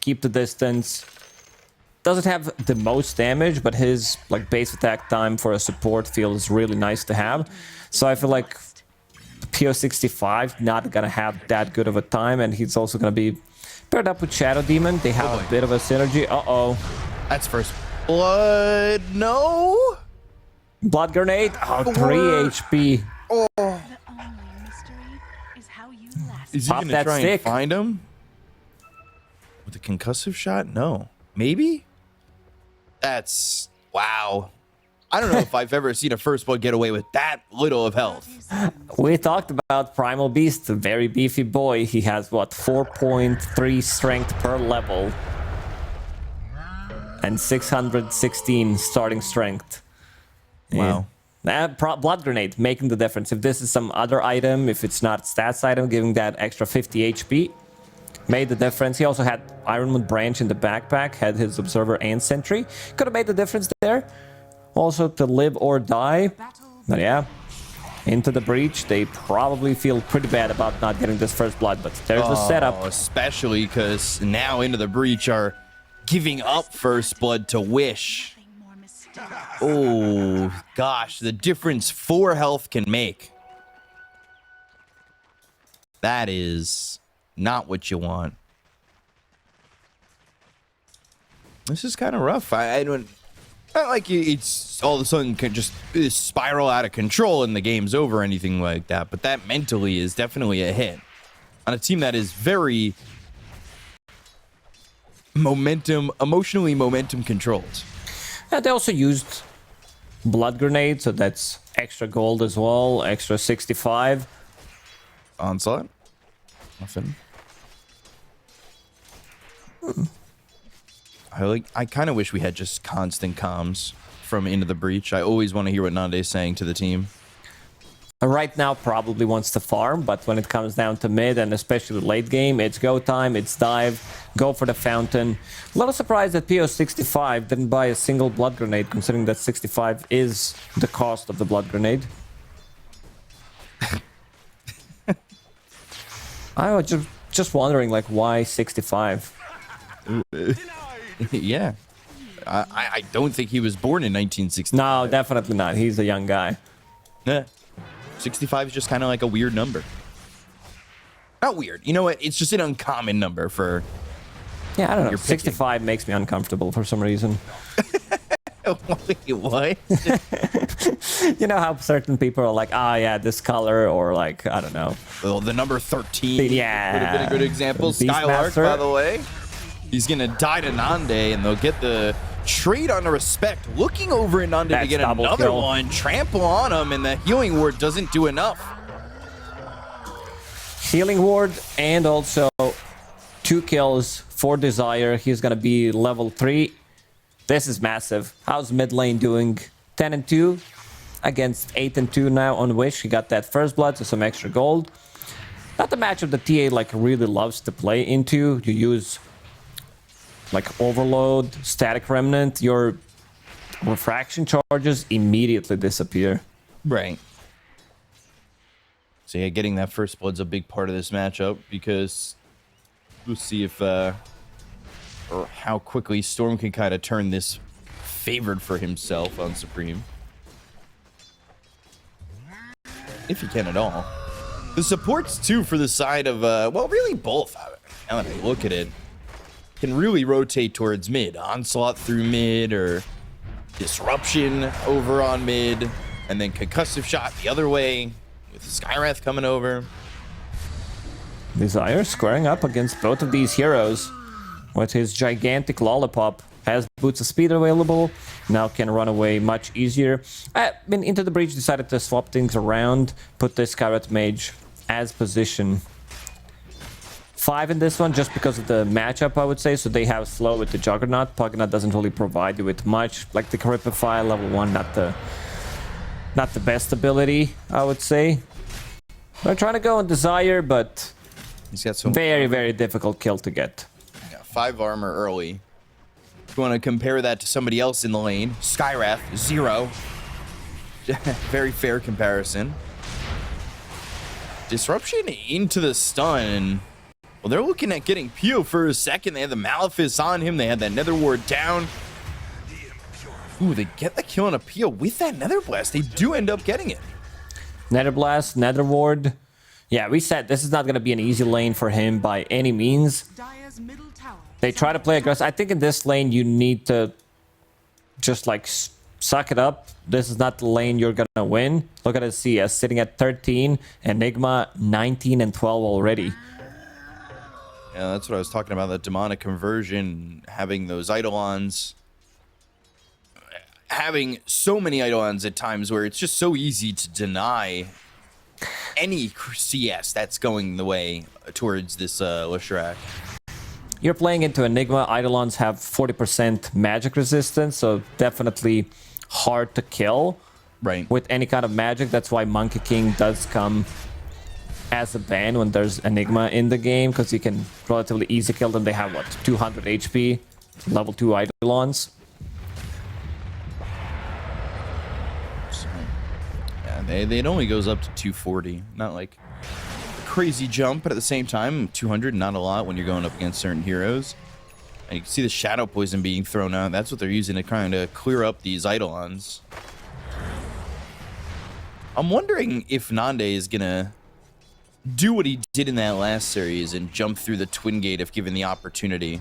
keep the distance. Doesn't have the most damage, but his like base attack time for a support feels really nice to have. So I feel like PO65 not gonna have that good of a time, and he's also gonna be paired up with Shadow Demon. They have a bit of a synergy. Uh-oh. That's first blood. No. Blood grenade. Oh, 3 HP. Oh. Is he Pop gonna that try stick. and find him with a concussive shot? No. Maybe. That's wow. I don't know if I've ever seen a first blood get away with that little of health. We talked about Primal Beast, a very beefy boy. He has, what, 4.3 strength per level. And 616 starting strength. Wow. Blood Grenade, making the difference. If this is some other item, if it's not stats item, giving that extra 50 HP, made the difference. He also had Ironwood Branch in the backpack, had his Observer and Sentry. Could have made the difference there. Also to live or die. But yeah, into the breach. They probably feel pretty bad about not getting this first blood, but there's the setup. Especially because now into the breach are giving up first blood to Wish. Oh, gosh, the difference 4 health can make. That is not what you want. This is kind of rough. I don't... Not like it's all of a sudden can just spiral out of control and the game's over or anything like that, but that mentally is definitely a hit on a team that is very emotionally momentum controlled. Yeah, they also used Blood Grenade, so that's extra gold as well, extra 65. Onslaught. Nothing. I kind of wish we had just constant comms from Into the Breach. I always want to hear what Nande's saying to the team. Right now, probably wants to farm, but when it comes down to mid, and especially late game, it's go time, it's dive, go for the fountain. A little surprised that PO65 didn't buy a single Blood Grenade, considering that 65 is the cost of the Blood Grenade. I was just wondering, like, why 65? Yeah. I don't think he was born in 1960. No, definitely not. He's a young guy. Yeah. 65 is just kind of like a weird number. Not weird. You know what? It's just an uncommon number for... Yeah, I don't know. 65 makes me uncomfortable for some reason. Wait, what? You know how certain people are like, ah, yeah, this color, or like, I don't know. Well, the number 13 yeah, would have been a good example. Skylark, by the way. He's going to die to Nande, and they'll get the trade on the respect. Looking over at Nande to get another one. Trample on him, and the healing ward doesn't do enough. Healing ward, and also 2 kills for Desire. He's going to be level 3. This is massive. How's mid lane doing? 10 and 2 against 8 and 2 now on Wish. He got that first blood, so some extra gold. Not the matchup that TA like really loves to play into. You use like Overload, Static Remnant, your refraction charges immediately disappear. Right. So yeah, getting that first blood's a big part of this matchup, because we'll see if or how quickly Storm can kind of turn this favored for himself on Supreme. If he can at all. The supports too for the side of well, really both. Now that I look at it, can really rotate towards mid. Onslaught through mid, or Disruption over on mid, and then Concussive Shot the other way with Skywrath coming over. Desire squaring up against both of these heroes with his gigantic Lollipop. Has Boots of Speed available, now can run away much easier. I mean, Into the Breach decided to swap things around, put this Skyrath Mage as position 5 in this one, just because of the matchup, I would say. So they have slow with the Juggernaut. Juggernaut doesn't really provide you with much. Like the Caripify, level 1, not the best ability, I would say. They're trying to go on Desire, but he's got some very, very difficult kill to get. Yeah, 5 armor early. If you want to compare that to somebody else in the lane, Skywrath, 0. Very fair comparison. Disruption into the stun. Well, they're looking at getting Pio for a second. They had the Malefice on him. They had that Nether Ward down. Ooh, they get the kill on a Pio with that Nether Blast. They do end up getting it. Nether Blast, Nether Ward. Yeah, we said this is not going to be an easy lane for him by any means. They try to play aggressive. I think in this lane you need to just like suck it up. This is not the lane you're going to win. Look at his CS sitting at 13. Enigma 19 and 12 already. Yeah, that's what I was talking about. The demonic conversion, having those Eidolons. Having so many Eidolons at times where it's just so easy to deny any CS that's going the way towards this Leshrac. You're playing into Enigma. Eidolons have 40% magic resistance, so definitely hard to kill. Right. With any kind of magic. That's why Monkey King does come as a ban when there's Enigma in the game, because you can relatively easy kill them. They have, what, 200 HP? Level 2 Eidolons. It only goes up to 240. Not like a crazy jump, but at the same time, 200, not a lot when you're going up against certain heroes. And you can see the Shadow Poison being thrown out. That's what they're using to kind of clear up these Eidolons. I'm wondering if Nande is going to do what he did in that last series and jump through the Twin Gate if given the opportunity.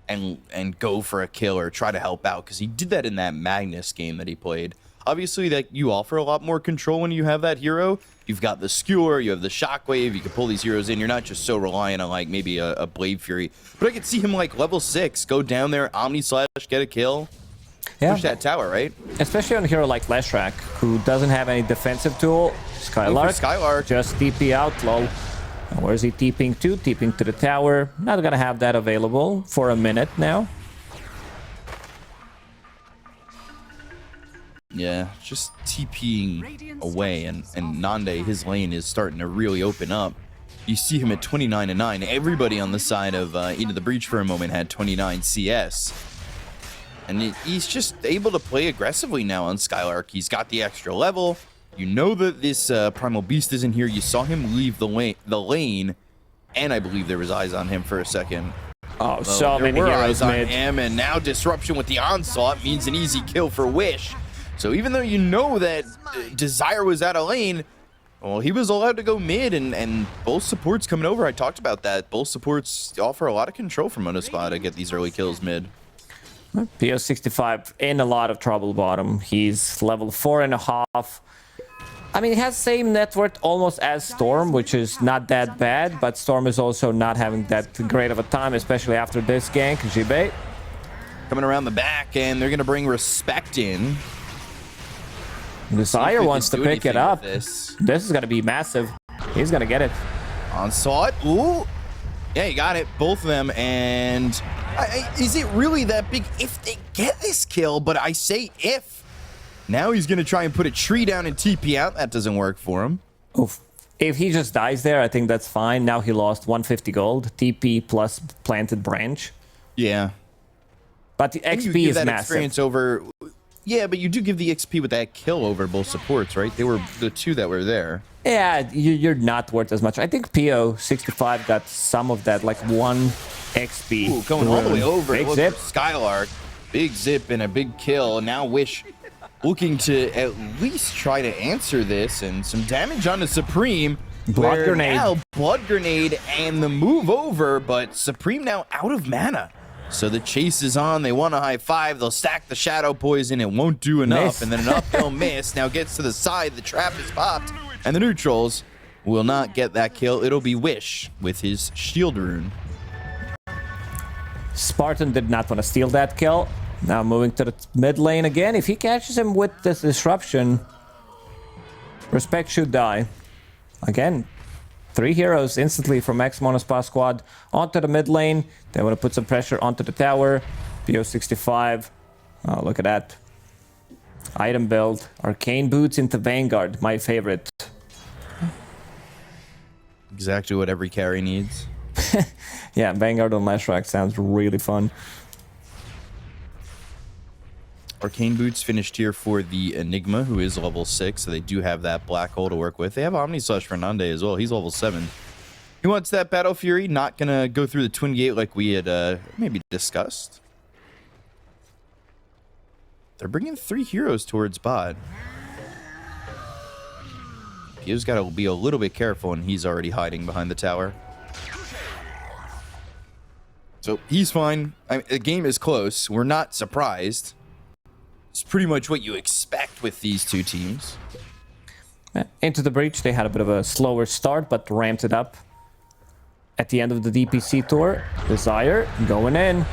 And go for a kill or try to help out, because he did that in that Magnus game that he played. Obviously, that you offer a lot more control when you have that hero. You've got the Skewer, you have the Shockwave, you can pull these heroes in. You're not just so reliant on, like, maybe a Blade Fury. But I could see him, like, level 6, go down there, Omni Slash, get a kill. Yeah. Push that tower, right? Especially on a hero like Leshrac, who doesn't have any defensive tool. Skylark. Just TP out, lol. Where is he TPing to? TPing to the tower. Not gonna have that available for a minute now. Yeah, just TPing away, and Nande, his lane is starting to really open up. You see him at 29 and 9. Everybody on the side of Into the Breach for a moment had 29 CS. And he's just able to play aggressively now on Skylark. He's got the extra level. You know that this Primal Beast isn't here. You saw him leave the lane, and I believe there was eyes on him for a second. Oh, so many heroes on him, and now Disruption with the Onslaught means an easy kill for Wish. So even though you know that Desire was out of lane, well, he was allowed to go mid, and both supports coming over. I talked about that. Both supports offer a lot of control from Monaspa to get these early kills mid. PO65 in a lot of trouble bottom. He's level 4.5. I mean, he has same net worth almost as Storm, which is not that bad, but Storm is also not having that great of a time, especially after this gank. Jibe coming around the back, and they're going to bring Respect in. Desire wants to pick it up. This is going to be massive. He's going to get it. Onslaught. Ooh. Yeah, you got it. Both of them. And is it really that big if they get this kill? But I say if. Now he's going to try and put a tree down and TP out. That doesn't work for him. Oof. If he just dies there, I think that's fine. Now he lost 150 gold. TP plus planted branch. Yeah. But the XP is massive. Experience over... Yeah, but you do give the XP with that kill over both supports, right? They were the two that were there. Yeah, you're not worth as much. I think PO65 got some of that, like 1 XP. Ooh, going all the way over. Big zip. Skylark. Big zip and a big kill. Now Wish looking to at least try to answer this, and some damage on the Supreme. Blood Grenade. Now Blood Grenade and the move over, but Supreme now out of mana. So the chase is on. They want a high five. They'll stack the Shadow Poison. It won't do enough. And then an uphill miss. Now gets to the side. The trap is popped. And the neutrals will not get that kill. It'll be Wish with his shield rune. Spartan did not want to steal that kill. Now moving to the mid lane again. If he catches him with this disruption, Respect should die. Again, 3 heroes instantly from ex-Monaspa squad onto the mid lane. They want to put some pressure onto the tower. PO65. Oh, look at that. Item build. Arcane Boots into Vanguard. My favorite. Exactly what every carry needs. Yeah, Vanguard on Leshrac sounds really fun. Arcane Boots finished here for the Enigma, who is level 6, so they do have that black hole to work with. They have Omni Slash for Nande as well. He's level 7. He wants that Battle Fury. Not going to go through the Twin Gate like we had maybe discussed. They're bringing 3 heroes towards bot. He's got to be a little bit careful, and he's already hiding behind the tower. So he's fine. The game is close. We're not surprised. It's pretty much what you expect with these two teams. Into the breach, they had a bit of a slower start, but ramped it up at the end of the DPC tour. Desire going in.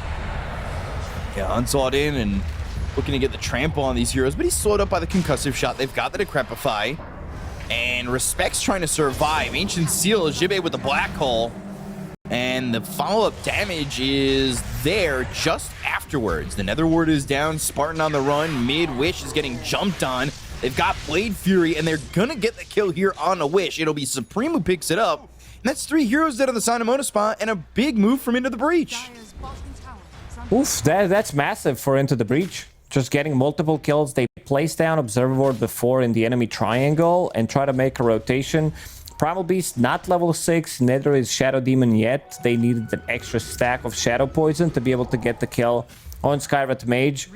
Yeah, Onslaught in and looking to get the trample on these heroes, but he's slowed up by the concussive shot. They've got the Decrepify. And Respect's trying to survive. Ancient Seal, Jibe with the Black Hole. And the follow-up damage is there just afterwards. The Nether Ward is down, Spartan on the run, Mid-Wish is getting jumped on. They've got Blade Fury, and they're gonna get the kill here on a Wish. It'll be Supreme who picks it up. And that's 3 heroes dead on the sign of Monaspa, and a big move from Into the Breach. Oof, that's massive for Into the Breach. Just getting multiple kills. They place down Observer Ward before in the enemy triangle and try to make a rotation. Primal Beast not level 6, neither is Shadow Demon yet. They needed an extra stack of Shadow Poison to be able to get the kill on Skyrat Mage,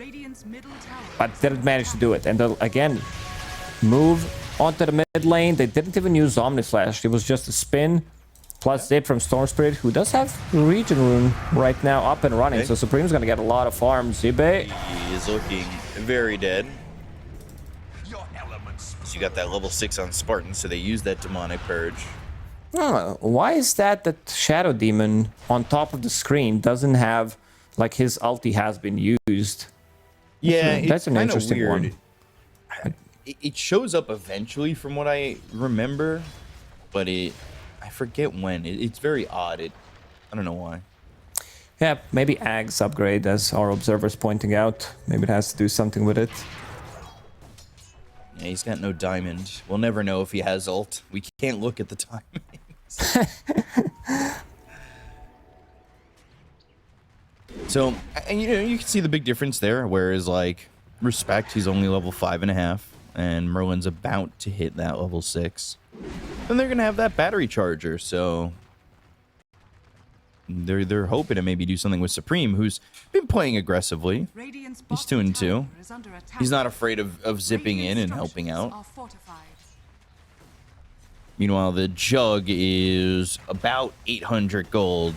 but didn't manage to do it. And again, move onto the mid lane. They didn't even use Omniflash. It was just a spin plus zip from Storm Spirit, who does have Region Rune right now up and running. So Supreme's going to get a lot of farm. Zibe. He is looking very dead. So you got that level 6 on Spartan, so they use that Demonic Purge. Why is that Shadow Demon on top of the screen doesn't have, like, his ulti has been used? Yeah, that's an interesting weird. one. It shows up eventually from what I remember, but I forget when. It's very odd. I don't know why. Yeah, maybe Ag's upgrade, as our observer's pointing out. Maybe it has to do something with it. Yeah, he's got no diamond. We'll never know if he has ult. We can't look at the diamonds. So, and you can see the big difference there. Whereas, like, Respect, he's only level 5.5, and Merlin's about to hit that level 6. And they're gonna have that battery charger, so they're hoping to maybe do something with Supreme, who's been playing aggressively. He's 2-2. He's not afraid of zipping in and helping out. Meanwhile, the Jug is about 800 gold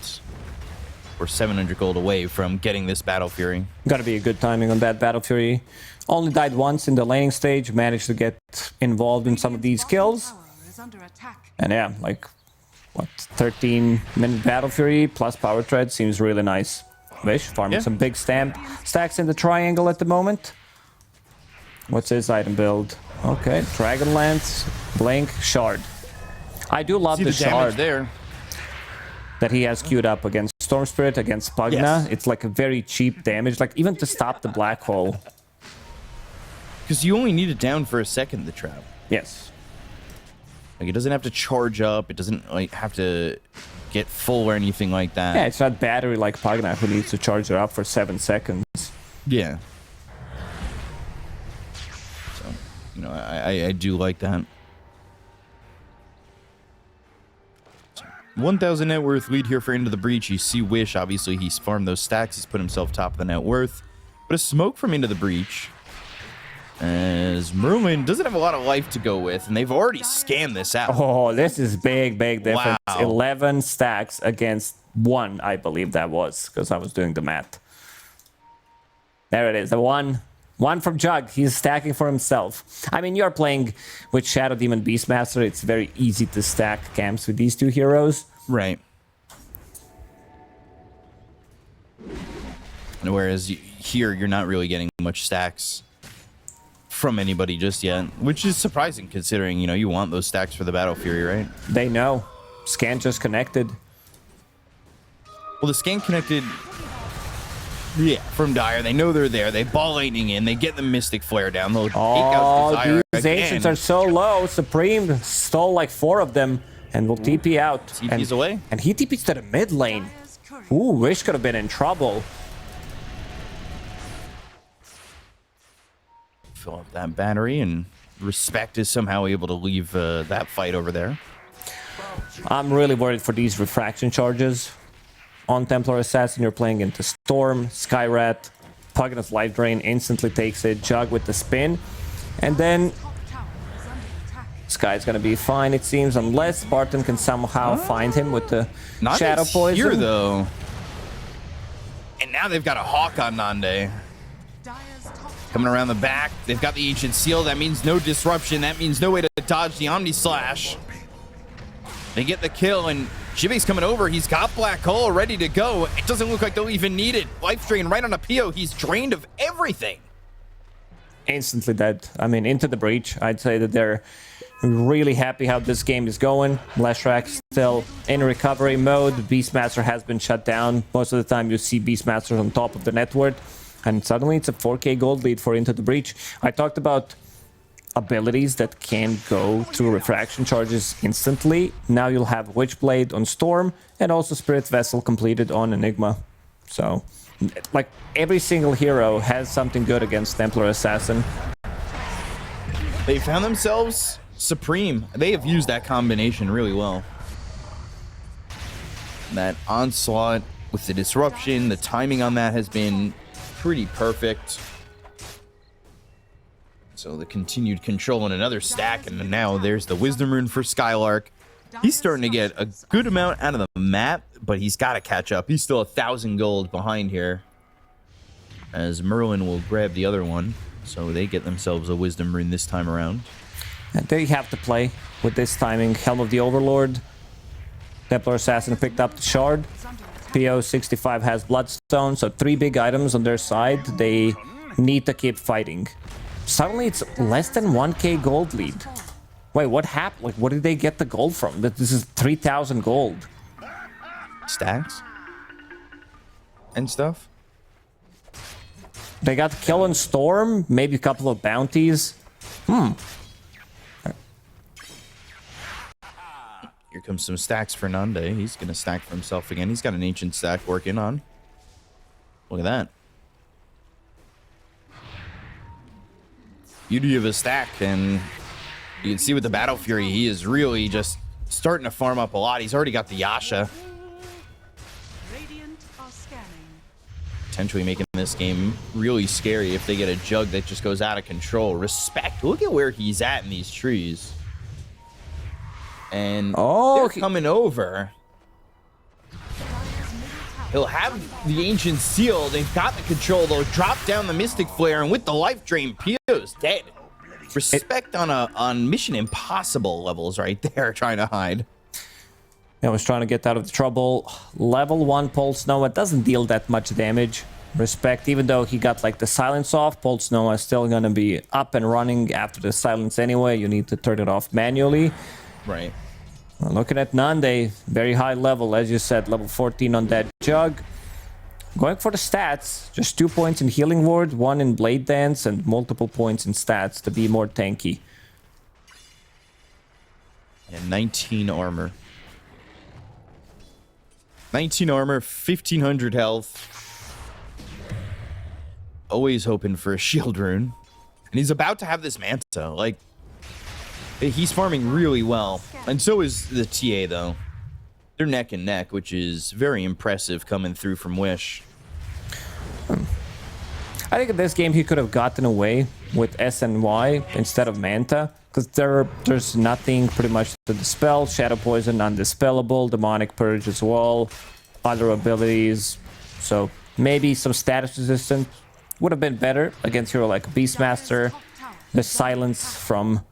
or 700 gold away from getting this Battle Fury. Gotta be a good timing on that Battle Fury. Only died once in the laning stage, managed to get involved in some of these kills. And yeah, like, what, 13-minute Battle Fury plus Power Tread seems really nice. Wish farming some big stacks in the triangle at the moment. What's his item build? Okay, Dragonlance, Blink, Shard. I do love the Shard there that he has queued up against Storm Spirit, against Pugna. Yes. It's like a very cheap damage, like even to stop the Black Hole. Because you only need it down for a second, the trap. Yes. Like, it doesn't have to charge up. It doesn't, like, have to get full or anything like that. Yeah, it's not battery like Pugna, who needs to charge it up for 7 seconds. Yeah. So, you know, I do like that. 1,000 net worth lead here for Into the Breach. You see Wish, obviously he's farmed those stacks. He's put himself top of the net worth. But a smoke from Into the Breach, as Merlin doesn't have a lot of life to go with, and they've already scanned this out. Oh, this is big difference. Wow. 11 stacks against 1, I believe that was, because I was doing the math. There it is, the one from Jug. He's stacking for himself. I mean, you're playing with Shadow Demon Beastmaster. It's very easy to stack camps with these two heroes. Right. And whereas here, you're not really getting much stacks from anybody just yet, which is surprising considering, you know, you want those stacks for the Battle Fury, right? They know. Scan just connected. Well, the scan connected, yeah, from Dire. They know they're there. They ball lightning in. They get the Mystic Flare down. They'll take out Desire these Ancients are so low. Supreme stole like 4 of them and will TP out. TP's away. And he TP's to the mid lane. Ooh, Wish could have been in trouble. Fill up that battery, and Respect is somehow able to leave that fight over there. I'm really worried for these refraction charges. On Templar Assassin, you're playing into Storm, Skyrat, Pugna's Life Drain instantly takes it, Jug with the spin, and then Sky's gonna be fine, it seems, unless Spartan can somehow find him with the Shadow Poison. Here, though. And now they've got a Hawk on Nande. Coming around the back, they've got the Ancient Seal. That means no disruption. That means no way to dodge the Omni Slash. They get the kill, and Jibei's coming over. He's got Black Hole ready to go. It doesn't look like they'll even need it. Life Drain right on a PO. He's drained of everything. Instantly dead. I mean, into the breach. I'd say that they're really happy how this game is going. Leshrac still in recovery mode. Beastmaster has been shut down. Most of the time you see Beastmaster on top of the network. And suddenly it's a 4k gold lead for Into the Breach. I talked about abilities that can go through refraction charges instantly. Now you'll have Witchblade on Storm and also Spirit Vessel completed on Enigma. So, like, every single hero has something good against Templar Assassin. They found themselves supreme. They have used that combination really well. That onslaught with the disruption, the timing on that has been pretty perfect. So the continued control in another stack, and now there's the Wisdom Rune for Skylark. He's starting to get a good amount out of the map, but he's got to catch up. He's still 1,000 gold behind here, as Merlin will grab the other one. So they get themselves a Wisdom Rune this time around. And they have to play with this timing. Helm of the Overlord. Templar Assassin picked up the Shard. PO65 has Bloodstone, so 3 big items on their side. They need to keep fighting. Suddenly it's less than 1k gold lead. Wait, what happened? Like, what did they get the gold from? This is 3,000 gold. Stacks? And stuff? They got kill on Storm, maybe a couple of bounties. Here comes some stacks for Nande. He's going to stack for himself again. He's got an ancient stack working on. Look at that. Beauty of a stack, and you can see with the Battle Fury, he is really just starting to farm up a lot. He's already got the Yasha. Potentially making this game really scary if they get a Jug that just goes out of control. Respect. Look at where he's at in these trees. And they're coming over. He'll have the Ancient Seal. They've got the control. They'll drop down the Mystic Flare, and with the Life Drain, Pio's dead. Respect on Mission Impossible levels right there, trying to hide. I was trying to get out of the trouble. Level 1 Pulse Nova doesn't deal that much damage. Respect, even though he got like the silence off, Pulse Nova is still gonna be up and running after the silence anyway. You need to turn it off manually. Right. Well, looking at Nande, very high level, as you said, level 14 on that Jug. Going for the stats, just 2 points in Healing Ward, 1 in Blade Dance, and multiple points in stats to be more tanky. And 19 armor. 19 armor, 1,500 health. Always hoping for a shield rune. And he's about to have this Manta. Like, he's farming really well. And so is the TA, though. They're neck and neck, which is very impressive coming through from Wish. I think in this game he could have gotten away with SNY instead of Manta, because there's nothing pretty much to dispel. Shadow Poison undispellable, Demonic Purge as well, other abilities. So maybe some status resistance would have been better against hero like Beastmaster. The silence from...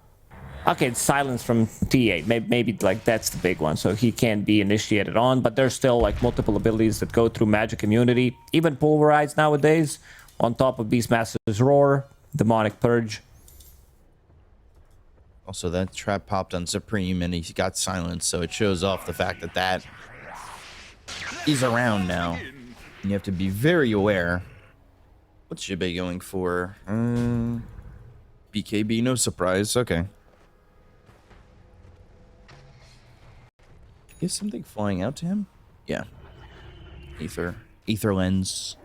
Okay, it's silence from TA. Maybe like that's the big one, so he can't be initiated on, but there's still like multiple abilities that go through magic immunity. Even Pulverize nowadays, on top of Beastmaster's Roar, Demonic Purge. Also, that trap popped on Supreme, and he got silenced, so it shows off the fact that that is around now. And you have to be very aware. What's Jibei going for? BKB, no surprise. Okay. Is something flying out to him? Yeah. Ether lens.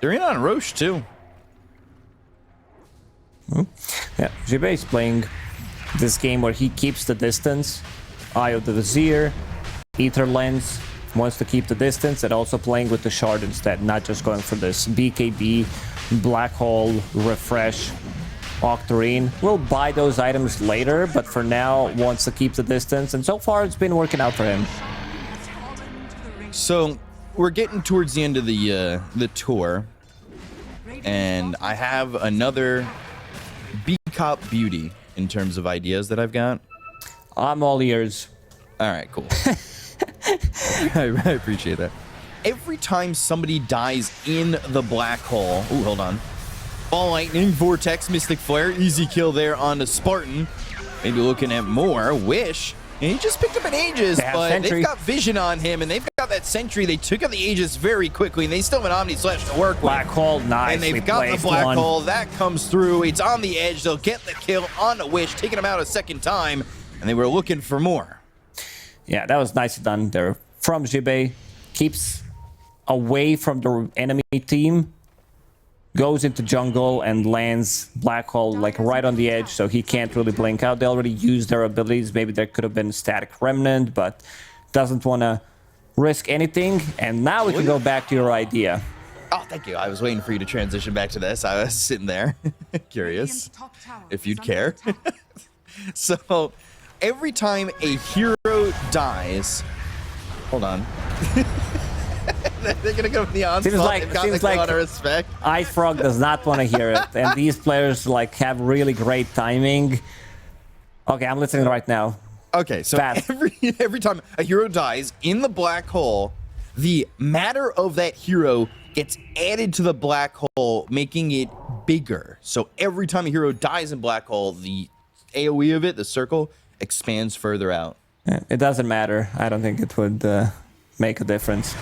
They're in on Roche, too. Yeah, Jibei's playing this game where he keeps the distance. Eye of the Vizier, Ether Lens, wants to keep the distance, and also playing with the shard instead, not just going for this BKB, Black Hole, Refresh, Octarine. We'll buy those items later, but for now wants to keep the distance, and so far it's been working out for him. So we're getting towards the end of the tour, and I have another B-Cop beauty in terms of ideas that I've got. I'm all ears. All right, cool. I appreciate that. Every time somebody dies in the black hole, ooh, hold on. Ball Lightning, Vortex, Mystic Flare, easy kill there on the Spartan. Maybe looking at more. Wish. And he just picked up an Aegis, but they've got vision on him, and they've got that Sentry. They took out the Aegis very quickly, and they still have an Omni Slash to work with. Black Hole, nice. And they've got the Black Hole. That comes through. It's on the edge. They'll get the kill on the Wish, taking him out a second time, and they were looking for more. Yeah, that was nicely done there from Jibei. Keeps away from the enemy team. Goes into jungle and lands Black Hole like right on the edge, so he can't really blink out. They already used their abilities. Maybe there could have been Static Remnant, but doesn't want to risk anything. And now we can go back to your idea. Oh, thank you. I was waiting for you to transition back to this. I was sitting there, curious if you'd care. So, every time a hero dies... Hold on. They're gonna go with the onslaught. Seems like respect. Ice Frog does not want to hear it, and these players like have really great timing. Okay, I'm listening right now. Okay, so every time a hero dies in the black hole, the matter of that hero gets added to the black hole, making it bigger. So every time a hero dies in black hole, the AOE of it, the circle, expands further out. It doesn't matter. I don't think it would make a difference.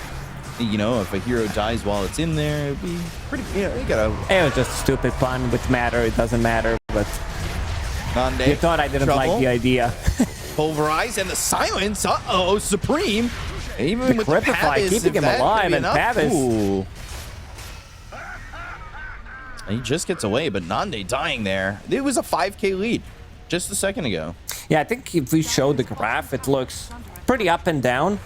You know, if a hero dies while it's in there, it'd be pretty. Yeah, you gotta. It was just a stupid pun with matter. It doesn't matter, but you thought I didn't like the idea. Pulverize and the silence. Uh-oh, Supreme. Even with Ripify, keeping him alive, and Pavis. Ooh. He just gets away, but Nande dying there. It was a 5k lead just a second ago. Yeah, I think if we show the graph, it looks pretty up and down.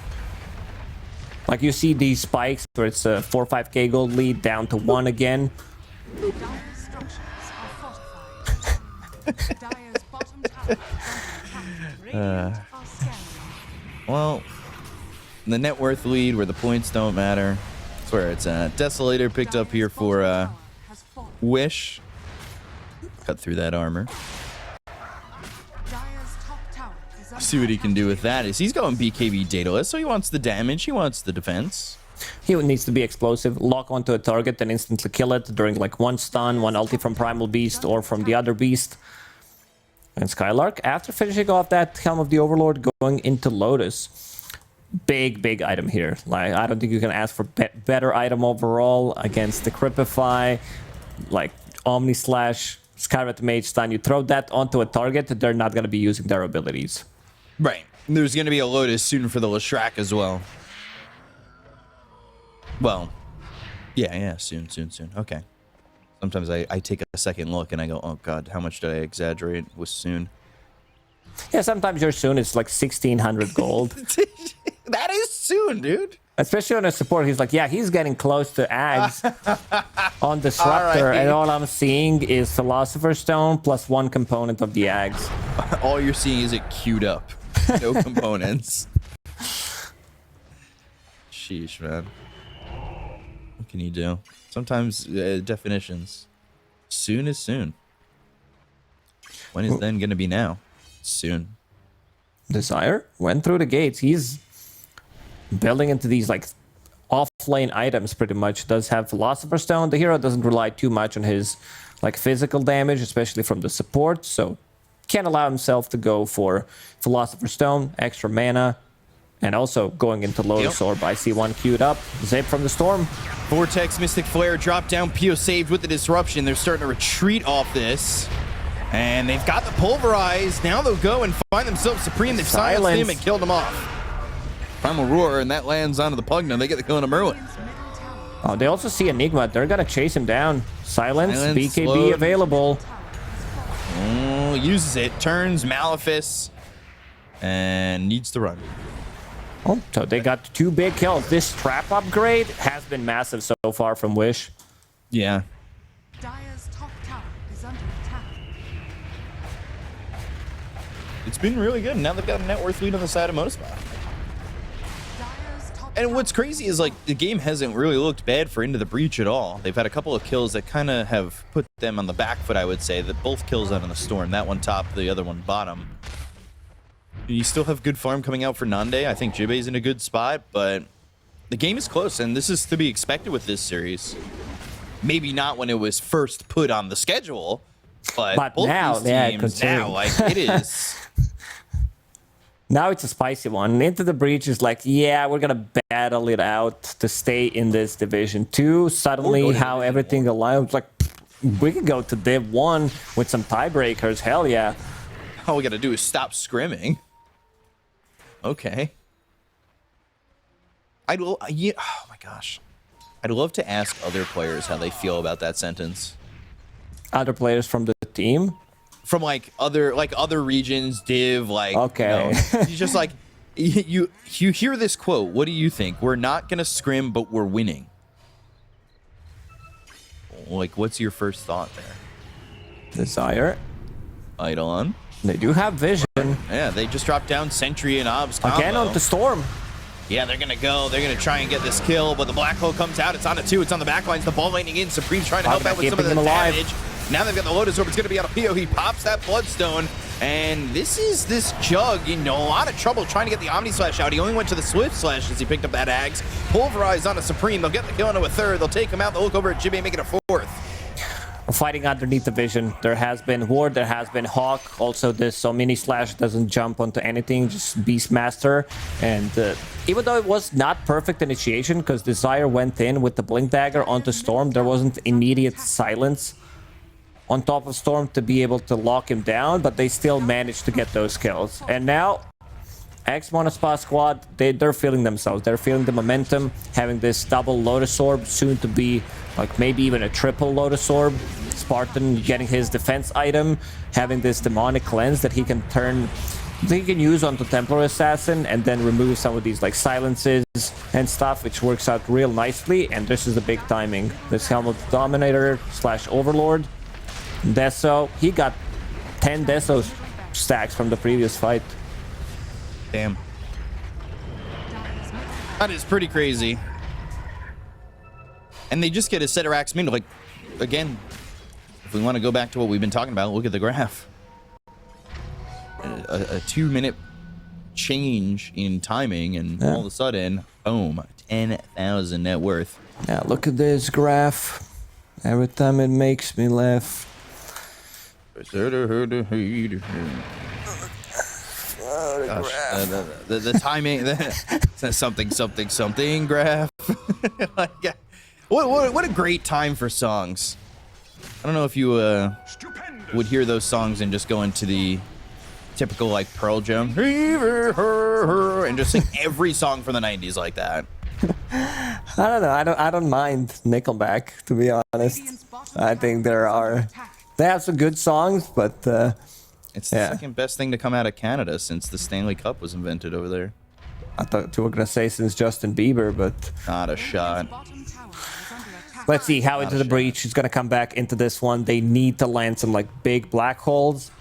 Like you see these spikes where it's a 4 or 5k gold lead down to 1 again. Well, the net worth lead where the points don't matter. That's where it's at. Desolator picked up here for Wish. Cut through that armor. See what he can do with that. Is he's going BKB dataless, so he wants the damage, he wants the defense. He needs to be explosive, lock onto a target and instantly kill it during like one stun, one ulti from Primal Beast or from the other beast. And Skylark, after finishing off that Helm of the Overlord, going into Lotus. Big item here. Like, I don't think you can ask for better item overall against the Cripify, like Omni Slash, Skyret Mage Stun. You throw that onto a target, they're not going to be using their abilities. Right. There's going to be a Lotus soon for the Leshrac as well. Well, yeah, soon. Okay. Sometimes I take a second look and I go, oh god, how much did I exaggerate with soon? Yeah, sometimes your soon is like 1600 gold. That is soon, dude. Especially on a support, he's like, yeah, he's getting close to Ags on Disruptor, and all I'm seeing is Philosopher's Stone plus 1 component of the Ags. All you're seeing is it queued up. No components. Sheesh, man. What can you do? Sometimes definitions. Soon is soon. When is then going to be now? Soon. Desire went through the gates. He's building into these like off-lane items pretty much. Does have Philosopher's Stone. The hero doesn't rely too much on his like physical damage, especially from the support, so can allow himself to go for Philosopher's Stone, extra mana, and also going into Lotus Orb. I see one queued up. Zip from the Storm. Vortex, Mystic Flare, drop down, Pio saved with the disruption. They're starting to retreat off this. And they've got the Pulverize. Now they'll go and find themselves Supreme. They've silenced him and killed him off. Primal Roar, and that lands onto the Pugna. They get the kill on a Merlin. Oh, they also see Enigma. They're going to chase him down. Silence BKB slowed. Available. finally uses it, turns Malefice, and needs to run. Oh, so they got 2 big kills. This trap upgrade has been massive so far from Wish. Yeah. Dire's top tower is under attack. It's been really good. Now they've got a net worth lead on the side of Monaspa. Dire's top And what's tower crazy is, like, the game hasn't really looked bad for Into the Breach at all. They've had a couple of kills that kind of have put them on the back foot, I would say. That both kills out on the Storm. That one top, the other one bottom. You still have good farm coming out for Nande. I think Jibe's in a good spot, but the game is close, and this is to be expected with this series. Maybe not when it was first put on the schedule, but both now, these yeah, teams now, like, it is. Now it's a spicy one. Into the Breach is like, yeah, we're gonna battle it out to stay in this Division 2. Suddenly, how everything aligns, like, we can go to Div 1 with some tiebreakers. Hell yeah. All we gotta do is stop scrimming. Okay. Yeah, oh my gosh. I'd love to ask other players how they feel about that sentence. Other players from the team? From like other regions, Div, like, okay. You know, you just like you hear this quote. What do you think? We're not gonna scrim, but we're winning. Like, what's your first thought there? Desire. Eidolon. They do have vision. Yeah, they just dropped down Sentry and Obs combo. Again on the Storm. Yeah, they're gonna go. They're gonna try and get this kill, but the Black Hole comes out. It's on a 2. It's on the back lines. The ball lightning in. Supreme's trying to help out with some of the damage. Now they've got the Lotus Orb. It's gonna be out of PO. He pops that Bloodstone, and this Jug in a lot of trouble trying to get the Omni Slash out. He only went to the Swift Slash as he picked up that Ags. Pulverized on a Supreme. They'll get the kill into a 3rd. They'll take him out. They'll look over at Jibe and make it a 4th. Fighting underneath the vision. There has been Ward, there has been Hawk. Also, this Mini Slash doesn't jump onto anything, just Beastmaster. And even though it was not perfect initiation, because Desire went in with the Blink Dagger onto Storm, there wasn't immediate silence on top of Storm to be able to lock him down, but they still managed to get those kills. And now, ex-Monaspa squad, they're feeling themselves. They're feeling the momentum, having this double Lotus Orb, soon to be like maybe even a triple Lotus Orb. Spartan getting his defense item, having this demonic cleanse that he can use onto Templar Assassin and then remove some of these like silences and stuff, which works out real nicely. And this is the big timing. This Helmet Dominator / Overlord. Deso, he got 10 Deso stacks from the previous fight. Damn. That is pretty crazy. And they just get a set of racks. Like, again, if we want to go back to what we've been talking about, look at the graph. A 2-minute change in timing, and all of a sudden, boom, 10,000 net worth. Yeah, look at this graph. Every time it makes me laugh. Gosh, the timing, something graph. Like, what a great time for songs. I don't know if you would hear those songs and just go into the typical like Pearl Jam and just sing every song from the 90s like that. I don't know. I don't mind Nickelback, to be honest. I think they have some good songs, but it's the second best thing to come out of Canada since the Stanley Cup was invented over there. I thought you were gonna say since Justin Bieber, but not a shot. Let's see how Into the Breach is gonna come back into this one. They need to land some like big black holes.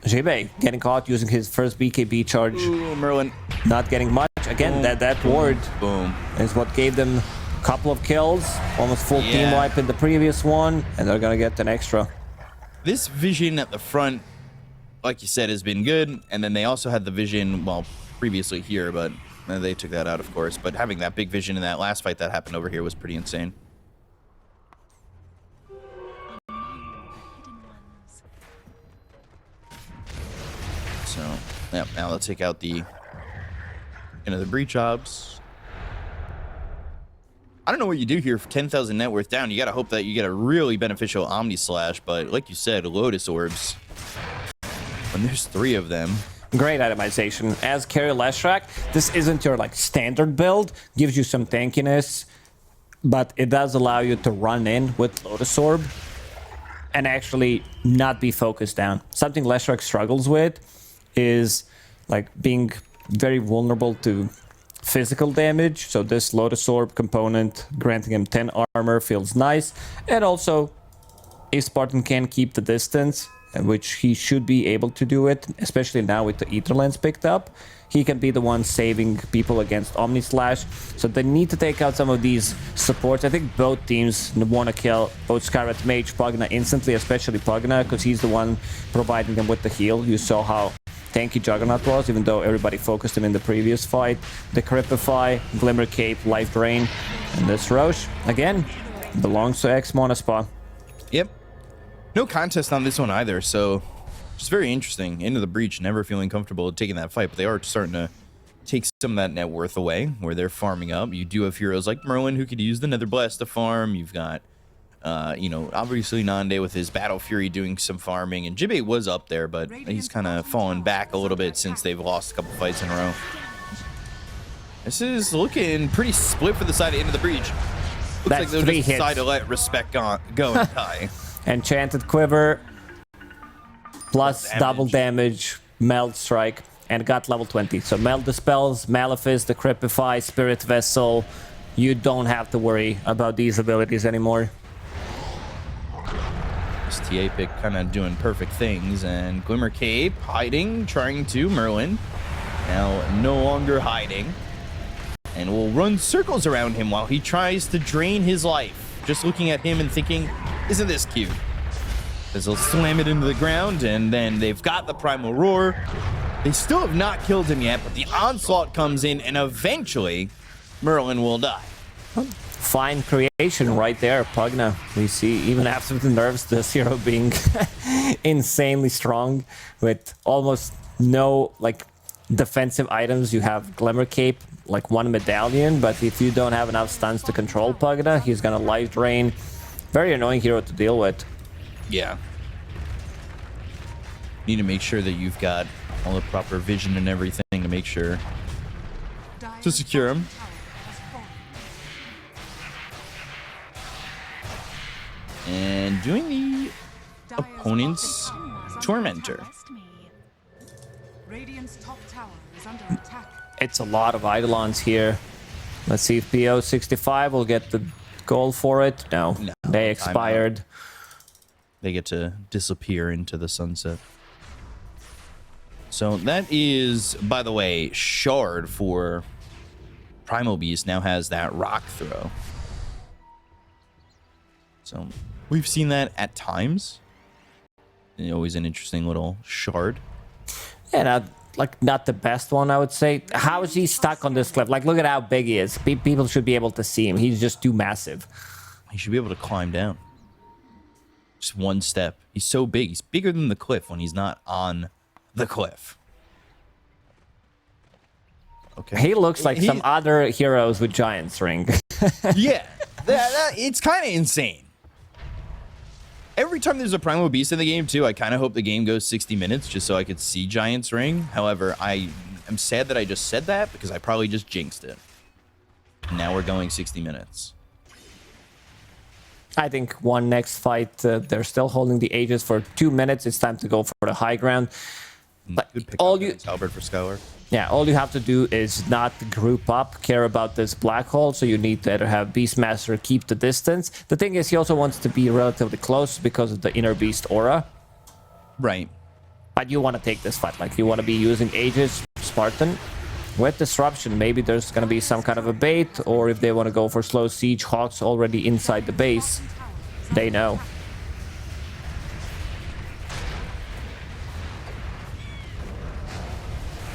Jibe getting caught using his first BKB charge. Ooh, Merlin. Not getting much. Again, that ward is what gave them a couple of kills. Almost full team wipe in the previous one, and they're gonna get an extra. This vision at the front, like you said, has been good. And then they also had the vision, well, previously here, but they took that out, of course. But having that big vision in that last fight that happened over here was pretty insane. So, yeah, now let's take out the breach obs. I don't know what you do here for 10,000 net worth down. You got to hope that you get a really beneficial Omni Slash, but like you said, Lotus Orbs, when there's 3 of them. Great itemization. As carry Leshrac, this isn't your like standard build. Gives you some tankiness, but it does allow you to run in with Lotus Orb. and actually not be focused down. Something Leshrac struggles with is like being very vulnerable to physical damage. So this Lotus Orb component granting him 10 armor feels nice. And also, if Spartan can keep the distance, which he should be able to do it, especially now with the Ether Lens picked up, he can be the one saving people against Omni Slash. So they need to take out some of these supports. I think both teams want to kill both Skyrat Mage, Pugna instantly, especially Pugna, because he's the one providing them with the heal. You saw how tanky Juggernaut was, even though everybody focused him in the previous fight. The Cripify, Glimmer Cape, Life Drain, and this Roche, again, belongs to ex-Monaspa. Yep. No contest on this one either, so it's very interesting. Into the Breach, never feeling comfortable taking that fight, but they are starting to take some of that net worth away, where they're farming up. You do have heroes like Merlin who could use the Nether Blast to farm. You've got, you know, obviously Nande with his Battle Fury doing some farming, and Jibbe was up there, but he's kind of fallen back a little bit since they've lost a couple fights in a row. This is looking pretty split for the side of Into the Breach. Looks like they'll just decide to let respect go and die. Enchanted Quiver, plus double damage, Meld Strike, and got level 20. So Meld Dispels, Malefice, the Cripify, Spirit Vessel. You don't have to worry about these abilities anymore. This TA pick kind of doing perfect things, and Glimmer Cape hiding, trying to Merlin. Now no longer hiding, and will run circles around him while he tries to drain his life. Just looking at him and thinking, isn't this cute? As they'll slam it into the ground, and then they've got the Primal Roar. They still have not killed him yet, but the Onslaught comes in, and eventually Merlin will die. Fine creation right there, Pugna. We see, even after the nerfs, this hero being insanely strong with almost no like defensive items. You have Glimmer Cape, like one medallion, but if you don't have enough stuns to control Pugna, he's gonna Life Drain. Very annoying hero to deal with. Yeah. Need to make sure that you've got all the proper vision and everything to make sure to secure him. And doing the opponent's Tormentor. Radiant's top tower is under attack. It's a lot of Eidolons here. Let's see if PO65 will get the goal for it. No, they expired. They get to disappear into the sunset. So that is, by the way, Shard for Primal Beast now has that rock throw. So we've seen that at times. And always an interesting little shard. Yeah, not the best one, I would say. How is he stuck on this cliff? Like, look at how big he is. People should be able to see him. He's just too massive. He should be able to climb down. Just one step. He's so big. He's bigger than the cliff when he's not on the cliff. Okay. He looks like some other heroes with Giant's Ring. Yeah. It's kind of insane. Every time there's a Primal Beast in the game, too, I kind of hope the game goes 60 minutes just so I could see Giant's Ring. However, I am sad that I just said that because I probably just jinxed it. Now we're going 60 minutes. I think one next fight, they're still holding the Aegis for 2 minutes. It's time to go for the high ground. But good pick up Albert for Skylar. Yeah, all you have to do is not group up, care about this black hole, so you need to either have Beastmaster keep the distance. The thing is, he also wants to be relatively close because of the Inner Beast aura. Right. But you want to take this fight, like you want to be using Aegis, Spartan. With Disruption, maybe there's going to be some kind of a bait, or if they want to go for slow siege, Hawk's already inside the base. They know.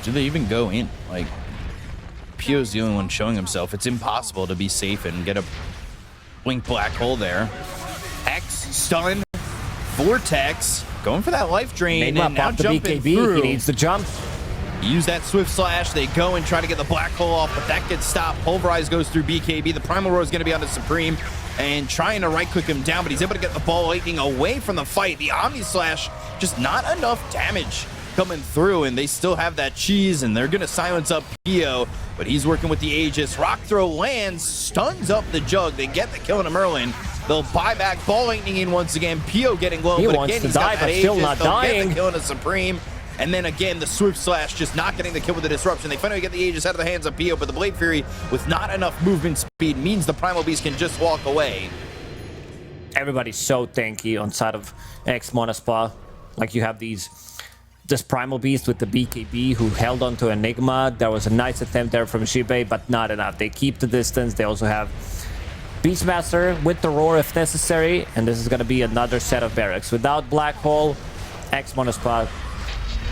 Do they even go in? Like, Pio's the only one showing himself. It's impossible to be safe and get a blink black hole there. X, stun, Vortex, going for that life drain, Nigma and now the jumping BKB. through. He needs to jump. Use that Swift Slash. They go and try to get the black hole off, but that gets stopped. Pulverize goes through BKB. The Primal Roar is going to be on the Supreme and trying to right-click him down, but he's able to get the ball lightning away from the fight. The Omni Slash, just not enough damage coming through, and they still have that cheese, and they're going to silence up Pio, but he's working with the Aegis. Rock throw lands, stuns up the Jug. They get the kill into Merlin, They'll buy back. Ball lightning in once again. Pio getting low, He but wants again, to he's got die, that but still Aegis. not They'll get dying. the kill on the Supreme. And then again, the Swift Slash just not getting the kill with the disruption. They finally get the Aegis out of the hands of Pio, but the Blade Fury with not enough movement speed means the Primal Beast can just walk away. Everybody's so tanky on side of ex-Monaspa. Like you have this Primal Beast with the BKB who held onto Enigma. There was a nice attempt there from Shibe, but not enough. They keep the distance. They also have Beastmaster with the Roar if necessary, and this is going to be another set of barracks. Without Black Hole, ex-Monaspa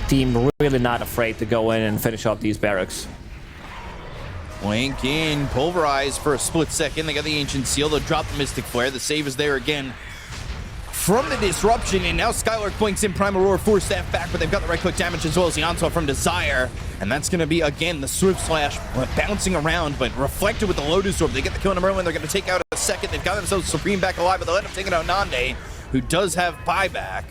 team really not afraid to go in and finish off these barracks. Blank in, pulverize for a split second. They got the Ancient Seal. They'll drop the Mystic Flare. The save is there again from the disruption, and now Skylark blinks in. Primal Roar, Force Staff back, but they've got the right click damage as well as the onslaught from Desire, and that's going to be again the Swift Slash bouncing around, but reflected with the Lotus Orb. They get the kill on Merlin. They're going to take out a second. They've got themselves Supreme back alive, but they'll end up taking out Nande, who does have buyback.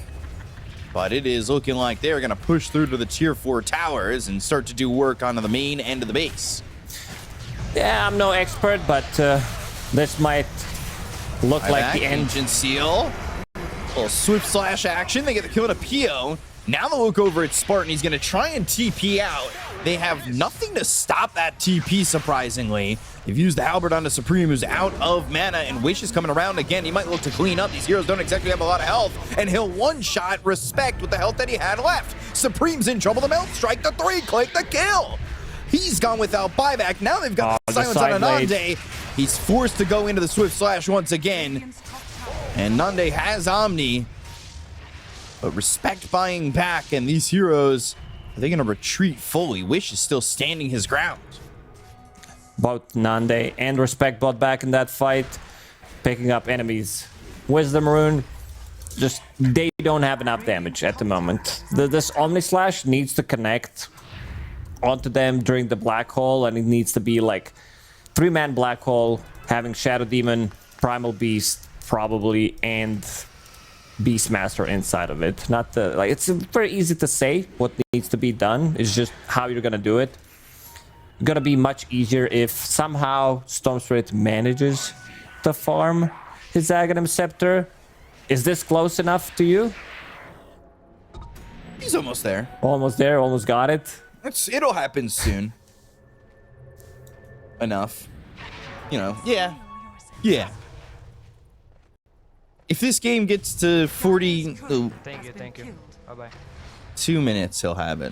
But it is looking like they're going to push through to the tier 4 towers and start to do work onto the main end of the base. Yeah, I'm no expert, but this might look like the end. Ancient Seal. Little Swift Slash action. They get the kill to Pio. Now they'll look over at Spartan. He's going to try and TP out. They have nothing to stop that TP, surprisingly. They've used the Halberd onto Supreme, who's out of mana, and Wish is coming around again. He might look to clean up. These heroes don't exactly have a lot of health, and he'll one-shot Respect with the health that he had left. Supreme's in trouble. The Melt Strike, the 3-click, the kill. He's gone without buyback. Now they've got the silence on Nande. He's forced to go into the Swift Slash once again, and Nande has Omni. But Respect buying back, and these heroes, are they going to retreat fully? Wish is still standing his ground. Both Nande and Respect bought back in that fight, picking up enemies. Wisdom Rune, just they don't have enough damage at the moment. This Omni Slash needs to connect onto them during the Black Hole, and it needs to be like 3-man Black Hole, having Shadow Demon, Primal Beast, probably, and Beastmaster inside of it. Not the like it's very easy to say what needs to be done. It's just how you're gonna do it. Gonna be much easier if somehow Storm Spirit manages to farm his Aghanim Scepter. Is this close enough to you? He's almost there. Almost there, almost got it. It'll happen soon. Enough. You know, yeah. If this game gets to 40... oh, Thank you. Bye-bye. 2 minutes, he'll have it.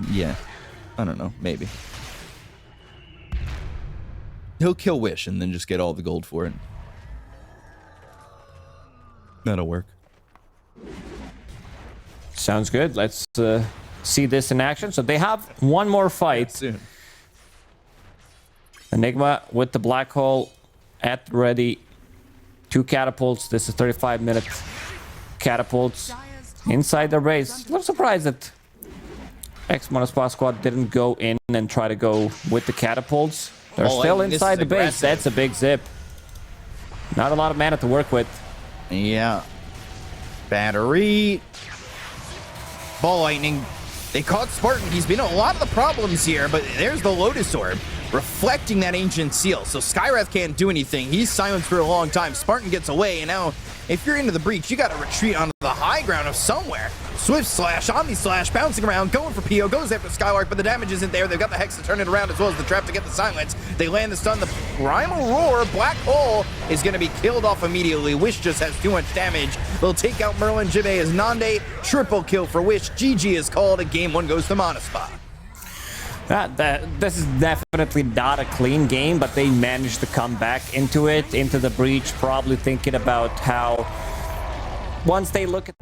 Yeah. I don't know. Maybe. He'll kill Wish and then just get all the gold for it. That'll work. Sounds good. Let's see this in action. So they have one more fight. Soon. Enigma with the Black Hole at ready. 2 catapults. This is 35-minute catapults inside their base. I'm surprised that ex-Monaspa squad didn't go in and try to go with the catapults. They're still inside the base. That's a big zip. Not a lot of mana to work with. Yeah. Battery. Ball lightning. They caught Spartan. He's been a lot of the problems here, but there's the Lotus Orb reflecting that Ancient Seal. So Skywrath can't do anything. He's silenced for a long time. Spartan gets away, and now if you're into the breach, you got to retreat onto the high ground of somewhere. Swift Slash, Omni Slash, bouncing around, going for Pio, goes after Skylark, but the damage isn't there. They've got the Hex to turn it around as well as the Trap to get the silence. They land the stun. The Primal Roar, Black Hole, is going to be killed off immediately. Wish just has too much damage. They'll take out Merlin. Jibe as Nande. Triple kill for Wish. GG is called, and game 1 goes to Monaspa. This is definitely not a clean game, but they managed to come back into it, into the breach, probably thinking about how once they look at...